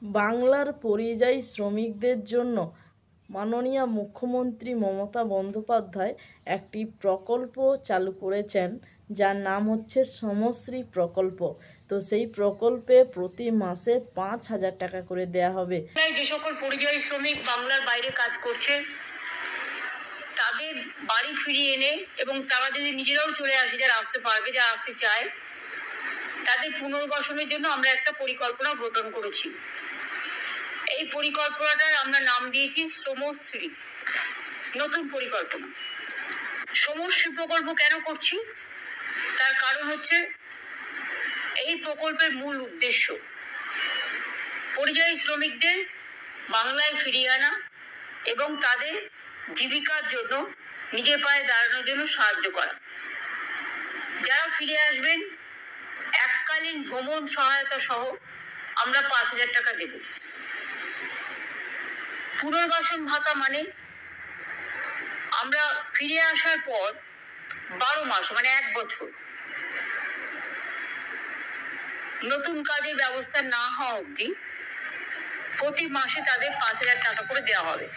বাংলার পরিযায়ী শ্রমিকদের জন্য মাননীয় মুখ্যমন্ত্রী মমতা বন্দ্যোপাধ্যায় একটি প্রকল্প চালু করেছেন, যার নাম হচ্ছে শ্রমশ্রী প্রকল্প। তো সেই প্রকল্পে প্রতি মাসে 5,000 টাকা করে দেয়া হবে। যে সকল পরিযায়ী শ্রমিক বাংলার বাইরে কাজ করছে তাদের বাড়ি ফিরিয়ে এনে এবং তারা যদি নিজেরাও চলে আসে, যারা আসতে পারবে, যারা আসতে চায়, তাদের পুনর্বাসনের জন্য আমরা একটা পরিকল্পনা গ্রহণ করেছি। এই পরিকল্পনাটার আমরা নাম দিয়েছি শ্রমশ্রী। নতুন পরিকল্পনা। শ্রমশ্রী প্রকল্প কেন করছি তার কারণ হচ্ছে, এই প্রকল্পের মূল উদ্দেশ্য পরিযায়ী শ্রমিকদের বাংলায় ফিরিয়ে আনা এবং তাদের জীবিকার জন্য নিজের পায়ে দাঁড়ানোর জন্য সাহায্য করা। যারা ফিরে আসবেন এককালীন ভ্রমণ সহায়তা সহ আমরা 5,000 টাকা দেব। পুনর্বাসন ভাতা মানে আমরা ফিরে আসার পর 12 মাস মানে 1 বছর নতুন কাজের ব্যবস্থা না হওয়া অবধি প্রতি মাসে তাদের 5,000 টাকা করে দেওয়া হবে।